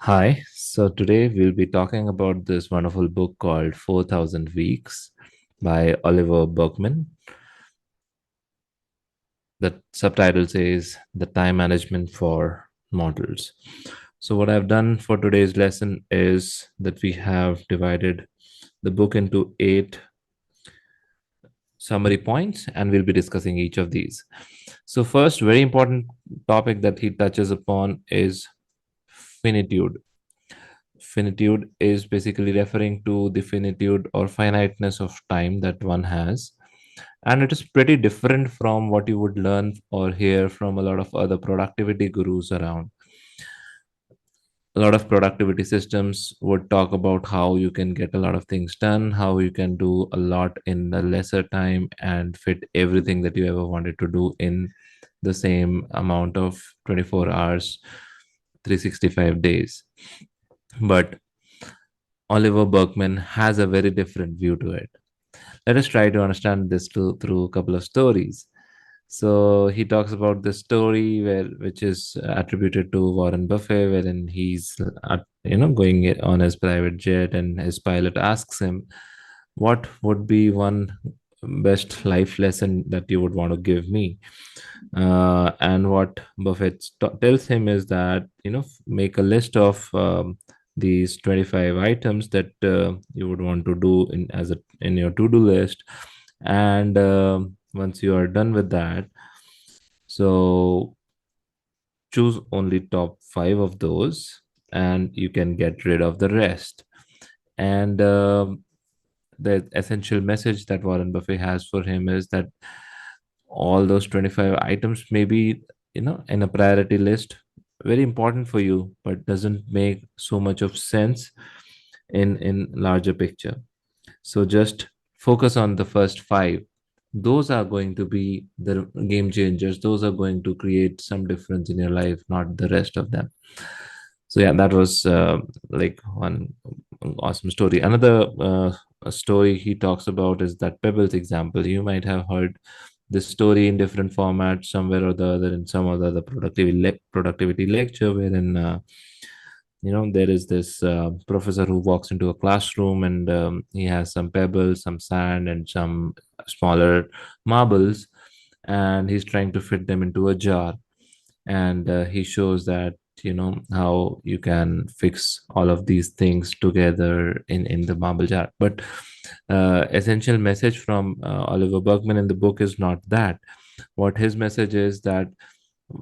Hi, so today we'll be talking about this wonderful book called 4000 Weeks by Oliver Berkman. The subtitle says The Time Management for Models. So, what I've done for today's lesson is that we have divided the book into eight summary points, and we'll be discussing each of these. So, first, very important topic that he touches upon is finitude. Finitude is basically referring to the finitude or finiteness of time that one has. And it is pretty different from what you would learn or hear from a lot of other productivity gurus around. A lot of productivity systems would talk about how you can get a lot of things done, how you can do a lot in a lesser time and fit everything that you ever wanted to do in the same amount of 24 hours, 365 days. But Oliver Berkman has a very different view to it. Let us try to understand this through a couple of stories. So he talks about the story which is attributed to Warren Buffett, wherein he's going on his private jet, and his pilot asks him, "What would be one best life lesson that you would want to give me?" And what Buffett tells him is that make a list of these 25 items that you would want to do in your to-do list, and once you are done with that, so choose only top 5 of those, and you can get rid of the rest. And the essential message that Warren Buffett has for him is that all those 25 items may be in a priority list, very important for you, but doesn't make so much of sense in larger picture. So just focus on the first 5. Those are going to be the game changers. Those are going to create some difference in your life, not the rest of them. So yeah, that was like one awesome story. Another story he talks about is that Pebbles example. You might have heard this story in different formats somewhere or the other in some other the productivity lecture, wherein there is this professor who walks into a classroom, and he has some pebbles, some sand, and some smaller marbles, and he's trying to fit them into a jar. And he shows that how you can fix all of these things together in the marble jar. But essential message from Oliver Berkman in the book is not that. What his message is that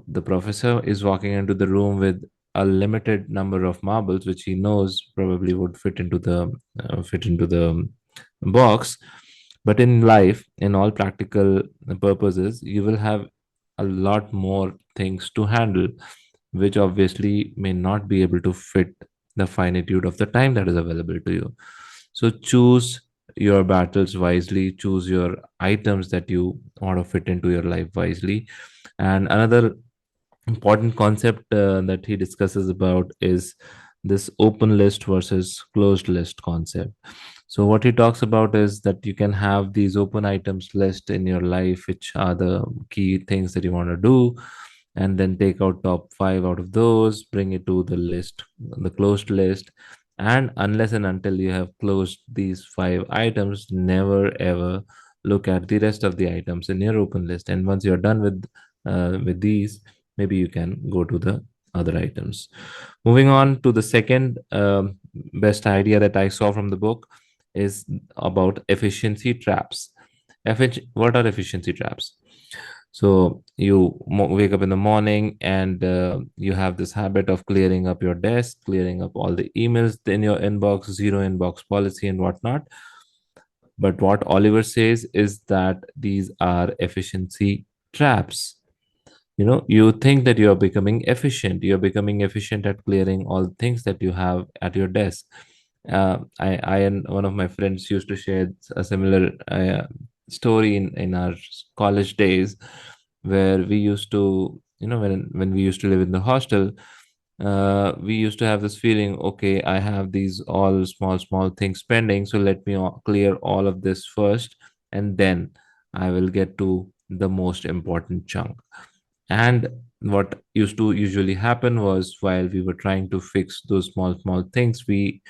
the professor is walking into the room with a limited number of marbles, which he knows probably would fit into the box. But in life, in all practical purposes, you will have a lot more things to handle, which obviously may not be able to fit the finitude of the time that is available to you. So choose your battles wisely, choose your items that you want to fit into your life wisely. And another important concept that he discusses about is this open list versus closed list concept. So what he talks about is that you can have these open items list in your life, which are the key things that you want to do, and then take out top 5 out of those, bring it to the list, the closed list. And unless and until you have closed these 5 items, never ever look at the rest of the items in your open list. And once you're done with these, maybe you can go to the other items. Moving on to the second best idea that I saw from the book is about efficiency traps. What are efficiency traps? So you wake up in the morning, and you have this habit of clearing up your desk, clearing up all the emails in your inbox, zero inbox policy, and whatnot. But what Oliver says is that these are efficiency traps. You think that you're becoming efficient at clearing all the things that you have at your desk. I and one of my friends used to share a similar story in our college days, where we used to when we used to live in the hostel. We used to have this feeling, okay, I have these all small things pending, so let me clear all of this first, and then I will get to the most important chunk. And what used to usually happen was, while we were trying to fix those small things, we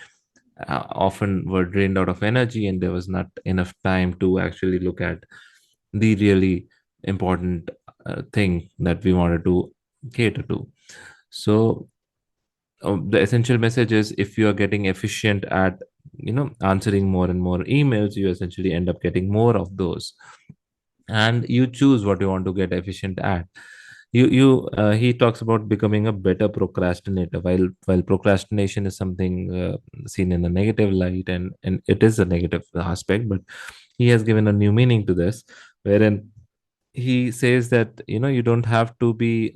often were drained out of energy, and there was not enough time to actually look at the really important thing that we wanted to cater to. So the essential message is, if you are getting efficient at answering more and more emails, you essentially end up getting more of those, and you choose what you want to get efficient at. He talks about becoming a better procrastinator. While procrastination is something seen in a negative light, and it is a negative aspect, but he has given a new meaning to this, wherein he says that you don't have to be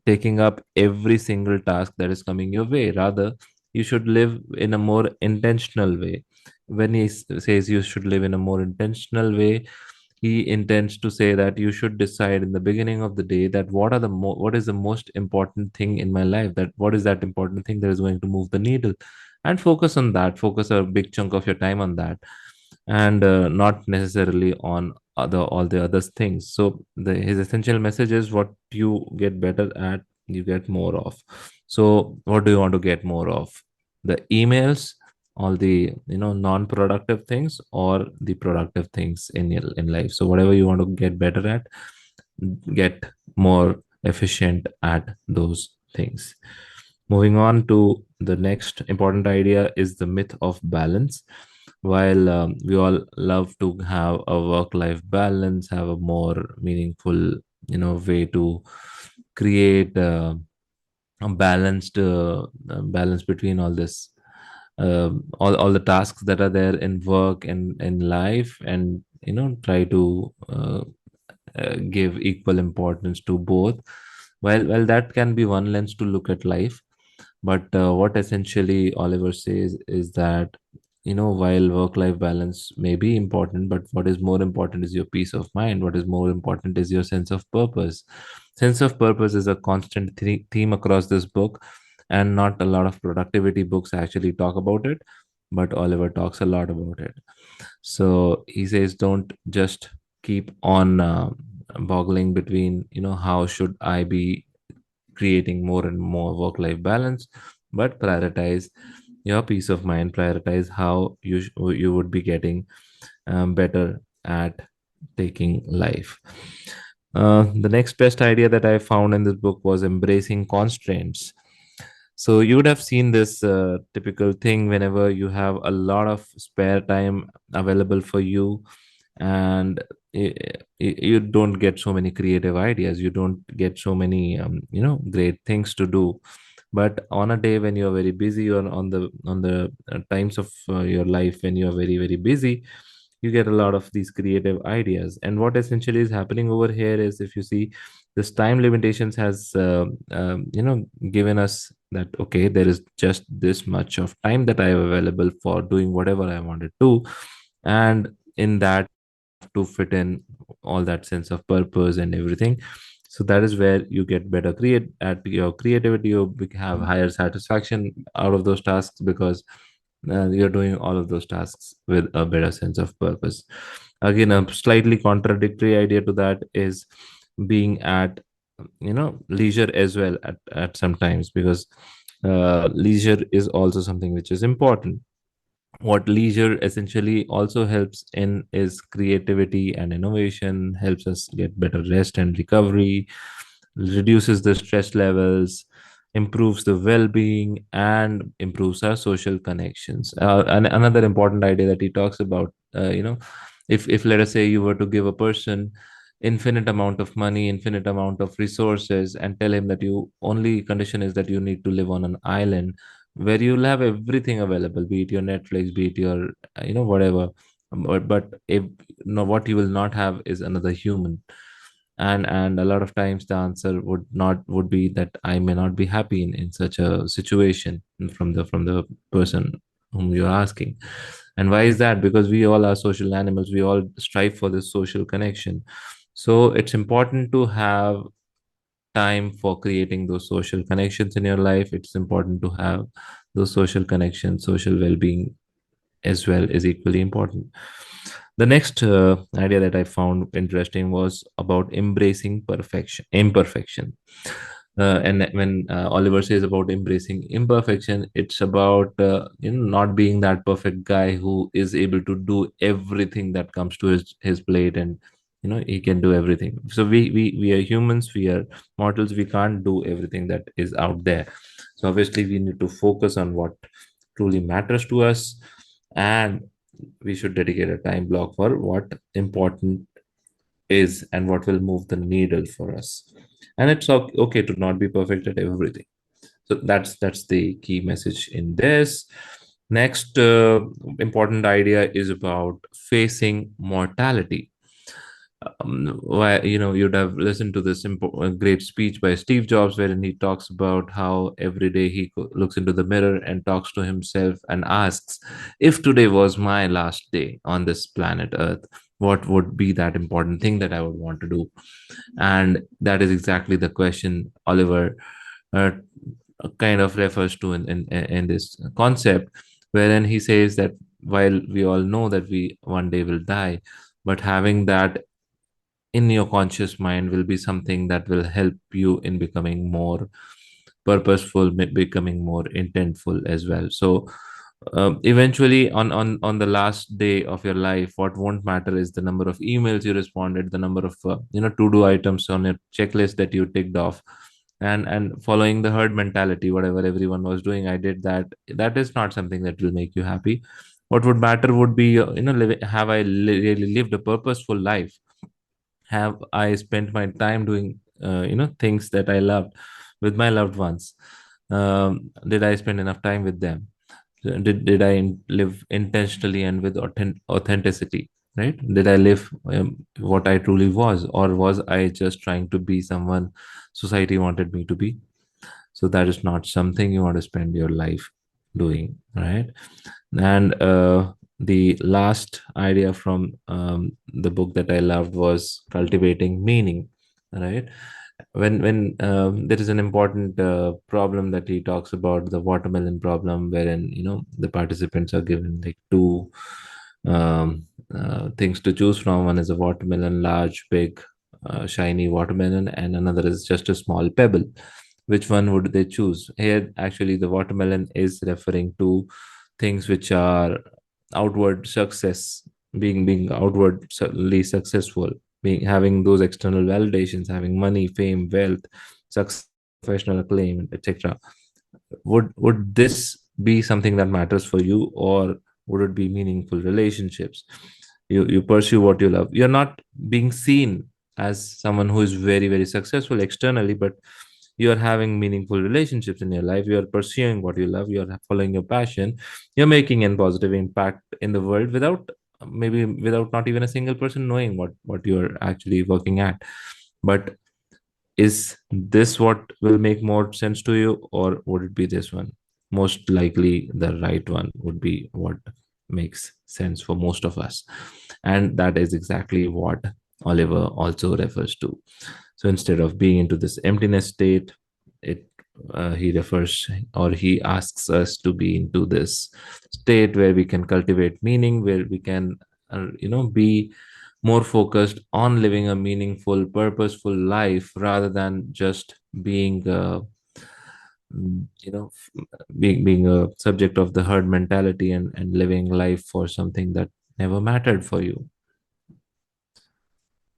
taking up every single task that is coming your way. Rather, you should live in a more intentional way. When he says you should live in a more intentional way, he intends to say that you should decide in the beginning of the day that what is the most important thing in my life, that what is that important thing that is going to move the needle, and focus on that, focus a big chunk of your time on that, and not necessarily on other all the other things. So his essential message is, what you get better at, you get more of. So what do you want to get more of? The emails, all the non-productive things, or the productive things in life? So whatever you want to get better at, get more efficient at those things. Moving on to the next important idea is the myth of balance. While we all love to have a work-life balance, have a more meaningful, way to create a balanced balance between all this, all the tasks that are there in work and in life, and try to give equal importance to both. While that can be one lens to look at life, but what essentially Oliver says is that, while work life balance may be important, but what is more important is your peace of mind. What is more important is your sense of purpose. Sense of purpose is a constant theme across this book, and not a lot of productivity books actually talk about it, but Oliver talks a lot about it. So he says, don't just keep on boggling between, how should I be creating more and more work life balance, but prioritize your peace of mind, prioritize how you would be getting better at taking life. The next best idea that I found in this book was embracing constraints. So you would have seen this typical thing whenever you have a lot of spare time available for you, and you don't get so many creative ideas, you don't get so many great things to do. But on a day when you're very busy, or on the times of your life when you're very very busy, you get a lot of these creative ideas. And what essentially is happening over here is, if you see, this time limitations has given us that, okay, there is just this much of time that I have available for doing whatever I wanted to, and in that to fit in all that sense of purpose and everything. So that is where you get better create at your creativity. You have higher satisfaction out of those tasks, because you're doing all of those tasks with a better sense of purpose. Again, a slightly contradictory idea to that is being at leisure as well at some times, because leisure is also something which is important. What leisure essentially also helps in is creativity and innovation, helps us get better rest and recovery, reduces the stress levels, improves the well-being, and improves our social connections. And another important idea that he talks about, if let us say you were to give a person infinite amount of money, infinite amount of resources, and tell him that you only condition is that you need to live on an island where you'll have everything available, be it your Netflix, be it your whatever. But if no, what you will not have is another human. And a lot of times the answer would be that I may not be happy in such a situation from the person whom you're asking. And why is that? Because we all are social animals, we all strive for this social connection. So it's important to have time for creating those social connections in your life. It's important to have those social connections, social well-being as well is equally important. The next idea that I found interesting was about embracing perfection, imperfection. And when Oliver says about embracing imperfection, it's about not being that perfect guy who is able to do everything that comes to his plate, and he can do everything. So we are humans, we are mortals, we can't do everything that is out there. So obviously we need to focus on what truly matters to us, and we should dedicate a time block for what important is and what will move the needle for us. And it's okay to not be perfect at everything. So that's the key message in this. Next important idea is about facing mortality. Why, you'd have listened to this great speech by Steve Jobs, wherein he talks about how every day he looks into the mirror and talks to himself and asks, if today was my last day on this planet Earth, what would be that important thing that I would want to do? And that is exactly the question Oliver uh, kind of refers to in this concept, wherein he says that while we all know that we one day will die, but having that in your conscious mind will be something that will help you in becoming more purposeful, becoming more intentful as well. So eventually on the last day of your life, what won't matter is the number of emails you responded, the number of to do items on your checklist that you ticked off, and following the herd mentality, whatever everyone was doing, I did that. That is not something that will make you happy. What would matter would be have I really lived a purposeful life? Have I spent my time doing things that I loved with my loved ones? Did I spend enough time with them? Did I live intentionally and with authenticity? Right? Did I live what I truly was, or was I just trying to be someone society wanted me to be? So that is not something you want to spend your life doing, right? And the last idea from the book that I loved was cultivating meaning, right? When there is an important problem that he talks about, the watermelon problem, wherein the participants are given like two things to choose from. One is a watermelon, large, big, shiny watermelon, and another is just a small pebble. Which one would they choose? Here, actually, the watermelon is referring to things which are outward success, being outwardly successful, being having those external validations, having money, fame, wealth, success, professional acclaim, etc. Would this be something that matters for you, or would it be meaningful relationships? You pursue what you love. You're not being seen as someone who is very, very successful externally, but you are having meaningful relationships in your life. You are pursuing what you love. You are following your passion. You're making a positive impact in the world without, maybe without not even a single person knowing what you're actually working at. But is this what will make more sense to you, or would it be this one? Most likely the right one would be what makes sense for most of us, and that is exactly what Oliver also refers to. So instead of being into this emptiness state, it he refers, or he asks us to be into this state where we can cultivate meaning, where we can be more focused on living a meaningful, purposeful life rather than just being being a subject of the herd mentality, and living life for something that never mattered for you.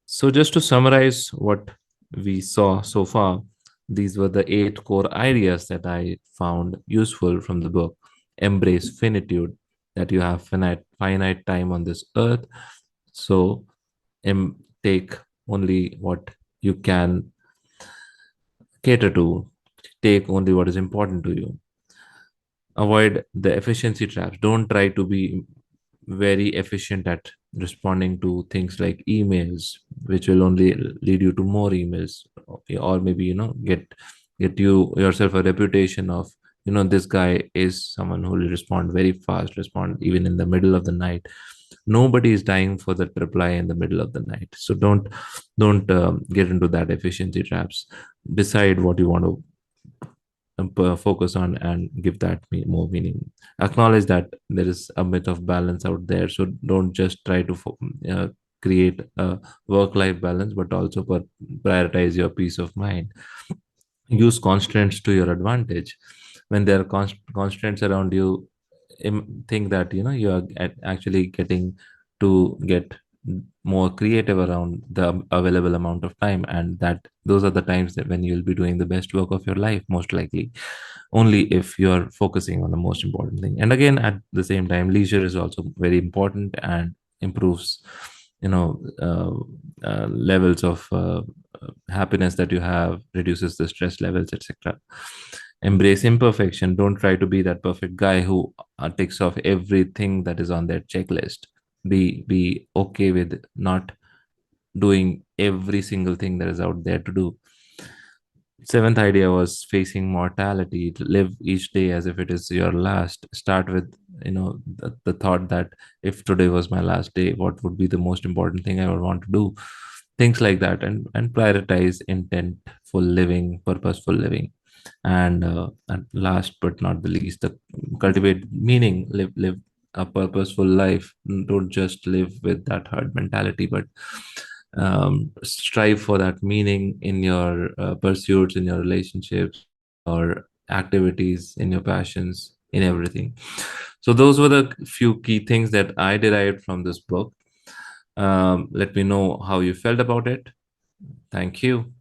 So, just to summarize what we saw so far, these were the 8 core ideas that I found useful from the book. Embrace finitude, that you have finite time on this earth. So, take only what you can cater to, take only what is important to you. Avoid the efficiency traps. Don't try to be very efficient at responding to things like emails, which will only lead you to more emails, or maybe get you yourself a reputation of, this guy is someone who will respond very fast, respond even in the middle of the night. Nobody is dying for that reply in the middle of the night. So don't get into that efficiency traps. Decide what you want to focus on and give that more meaning. Acknowledge that there is a bit of balance out there, so don't just try to uh, create a work life balance, but also prioritize your peace of mind. Use constraints to your advantage. When there are constraints around you, think that you are actually getting to get more creative around the available amount of time, and that those are the times that when you'll be doing the best work of your life, most likely only if you're focusing on the most important thing. And again, at the same time, leisure is also very important and improves levels of happiness that you have, reduces the stress levels, etc. Embrace imperfection. Don't try to be that perfect guy who ticks off everything that is on their checklist. Be okay with not doing every single thing that is out there to do. Seventh idea was facing mortality. To live each day as if it is your last. Start with the thought that if today was my last day, what would be the most important thing I would want to do? Things like that, and prioritize intentful living, purposeful living, and last but not the least, cultivate meaning. Live a purposeful life. Don't just live with that herd mentality, but strive for that meaning in your pursuits, in your relationships, or activities, in your passions, in everything. So those were the few key things that I derived from this book. Let me know how you felt about it. Thank you.